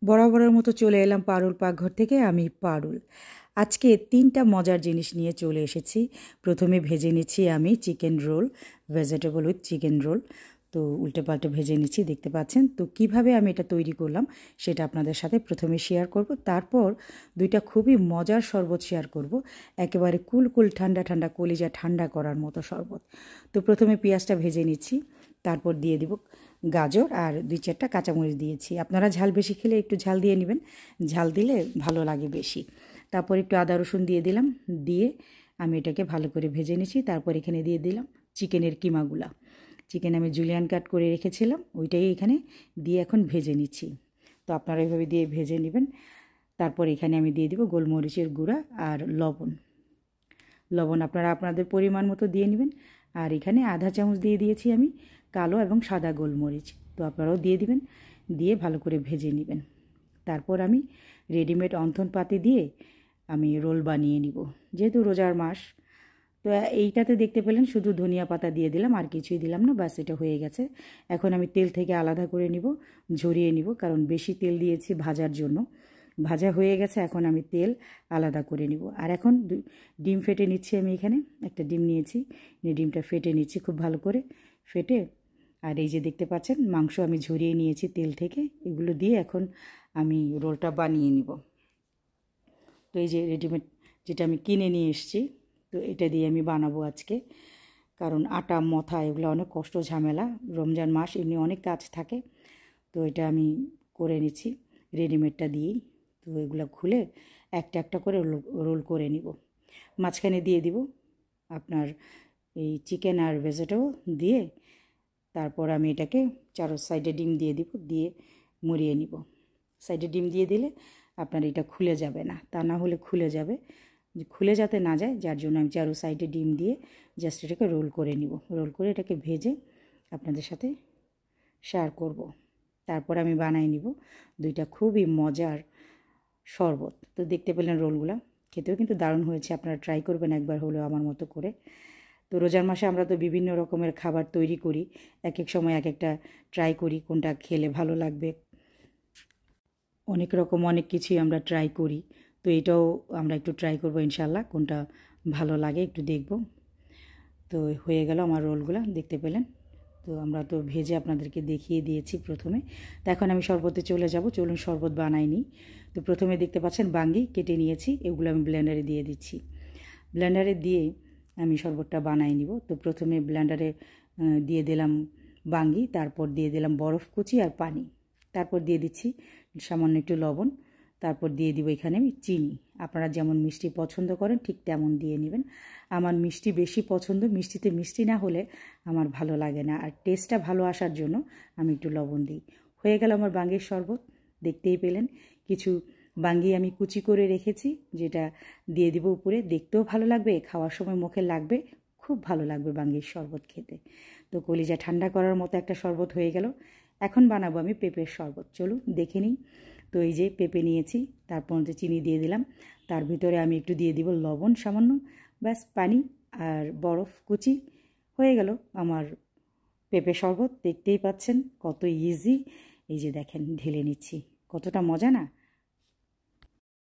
বরাবরের মতো চলে এলাম পারুল পাকঘর থেকে। আমি পারুল। আজকে 3টা মজার জিনিস নিয়ে চলে এসেছি। প্রথমে ভেজে নিচ্ছি আমি chicken roll, vegetable with chicken roll. তো উল্টে পাল্টে ভেজে নিচ্ছি, দেখতে পাচ্ছেন। তো কিভাবে আমি এটা তৈরি করলাম সেটা আপনাদের সাথে প্রথমে শেয়ার করব। তারপর 2টা খুবই মজার শরবত শেয়ার করব, একেবারে কুল কুল ঠান্ডা ঠান্ডা, কলিজা ঠান্ডা করার মতো শরবত। তো প্রথমে পেঁয়াজটা ভেজে নিচ্ছি, তারপর দিয়ে দিব গাজর আর 2-4টা কাঁচামরিচ দিয়েছি। আপনারা ঝাল বেশি খেলে একটু ঝাল দিয়ে নেবেন, ঝাল দিলে ভালো লাগে বেশি। তারপর একটু আদা রসুন দিয়ে দিলাম, দিয়ে আমি এটাকে ভালো করে ভেজে নিচ্ছি। তারপর এখানে দিয়ে দিলাম চিকেনের কিমাগুলা। চিকেন আমি জুলিয়ান কাট করে রেখেছিলাম, ওইটাই এখানে দিয়ে এখন ভেজে নিচ্ছি। তো আপনারা এইভাবে দিয়ে ভেজে নেবেন। তারপর এখানে আমি দিয়ে দিব গোলমরিচের গুঁড়া আর লবণ। লবণ আপনারা আপনাদের পরিমাণ মতো দিয়ে নেবেন। আর এখানে আধা চামচ দিয়ে দিয়েছি আমি কালো এবং সাদা গোলমরিচ, তো আপনারাও দিয়ে দিবেন। দিয়ে ভালো করে ভেজে নেবেন। তারপর আমি রেডিমেড অন্থন পাতি দিয়ে আমি রোল বানিয়ে নিব, যেহেতু রোজার মাস। তো এইটাতে দেখতে পেলেন শুধু ধনিয়া পাতা দিয়ে দিলাম, আর কিছুই দিলাম না, বাস এটা হয়ে গেছে। এখন আমি তেল থেকে আলাদা করে নিব, ঝরিয়ে নিব, কারণ বেশি তেল দিয়েছি ভাজার জন্য। ভাজা হয়ে গেছে, এখন আমি তেল আলাদা করে নিব। আর এখন ডিম ফেটে নিচ্ছি। আমি এখানে একটা ডিম নিয়েছি, ডিমটা ফেটে নিচ্ছি খুব ভালো করে ফেটে। আর এই যে দেখতে পাচ্ছেন মাংস আমি ঝরিয়ে নিয়েছি তেল থেকে, এগুলো দিয়ে এখন আমি রোলটা বানিয়ে নিব। তো এই যে রেডিমেড যেটা আমি কিনে নিয়ে এসেছি, তো এটা দিয়ে আমি বানাবো আজকে। কারণ আটা মথা এগুলো অনেক কষ্ট ঝামেলা, রমজান মাস এমনি অনেক কাজ থাকে। তো এটা আমি করে নিচ্ছি রেডিমেডটা দিয়েই। তো এগুলো খুলে একটা একটা করে রোল করে নিব। মাঝখানে দিয়ে দিব আপনার এই চিকেন আর ভেজিটেবল দিয়ে। তারপর আমি এটাকে চারো সাইডে ডিম দিয়ে দিব, দিয়ে মুড়িয়ে নিব। সাইডে ডিম দিয়ে দিলে আপনার এটা খুলে যাবে না, তা না হলে খুলে যাবে, খুলে যাতে না যায়, যার জন্য আমি চারো সাইডে ডিম দিয়ে জাস্ট এটাকে রোল করে নিব। রোল করে এটাকে ভেজে আপনাদের সাথে শেয়ার করব। তারপর আমি বানাই নিব 2টা খুবই মজার শরবত। তো দেখতে পেলেন রোলগুলা, খেতেও কিন্তু দারুণ হয়েছে। আপনারা ট্রাই করবেন একবার হলেও আমার মতো করে। তো রোজার মাসে আমরা তো বিভিন্ন রকমের খাবার তৈরি করি, এক এক সময় এক একটা ট্রাই করি কোনটা খেলে ভালো লাগবে। অনেক রকম অনেক কিছুই আমরা ট্রাই করি। তো এটাও আমরা একটু ট্রাই করবো ইনশাল্লাহ, কোনটা ভালো লাগে একটু দেখব। তো হয়ে গেল আমার রোলগুলো, দেখতে পেলেন। তো আমরা তো ভেজে আপনাদেরকে দেখিয়ে দিয়েছি প্রথমে। তো এখন আমি শরবতে চলে যাব, চলুন শরবত বানাই নিই। তো প্রথমে দেখতে পাচ্ছেন বাঙ্গি কেটে নিয়েছি, এগুলো আমি ব্লেন্ডারে দিয়ে দিচ্ছি। ব্লেন্ডারে দিয়ে আমি শরবতটা বানাই নিব। তো প্রথমে ব্লেন্ডারে দিয়ে দিলাম বাঙ্গি, তারপর দিয়ে দিলাম বরফ কুচি আর পানি, তারপর দিয়ে দিচ্ছি সামান্য একটু লবণ, তারপর দিয়ে দিব এখানে আমি চিনি। আপনারা যেমন মিষ্টি পছন্দ করেন ঠিক তেমন দিয়ে নেবেন। আমার মিষ্টি বেশি পছন্দ, মিষ্টিতে মিষ্টি না হলে আমার ভালো লাগে না, আর টেস্টটা ভালো আসার জন্য আমি একটু লবণ দিই। হয়ে গেল আমার বাঙ্গির শরবত, দেখতেই পেলেন। কিছু বাঙ্গি আমি কুচি করে রেখেছি, যেটা দিয়ে দিব উপরে, দেখতেও ভালো লাগবে, খাওয়ার সময় মুখে লাগবে, খুব ভালো লাগবে বাঙ্গির শরবত খেতে। তো কলিজা ঠান্ডা করার মতো একটা শরবত হয়ে গেল। এখন বানাবো আমি পেঁপের শরবত, চলুন দেখে নিই। তো এই যে পেঁপে নিয়েছি, তারপর চিনি দিয়ে দিলাম, তার ভিতরে আমি একটু দিয়ে দিব লবণ সামান্য, ব্যাস পানি আর বরফ কুচি, হয়ে গেল আমার পেঁপে শরবত। দেখতেই পাচ্ছেন কত ইজি। এই যে দেখেন ঢেলে নিচ্ছি, কতটা মজা না।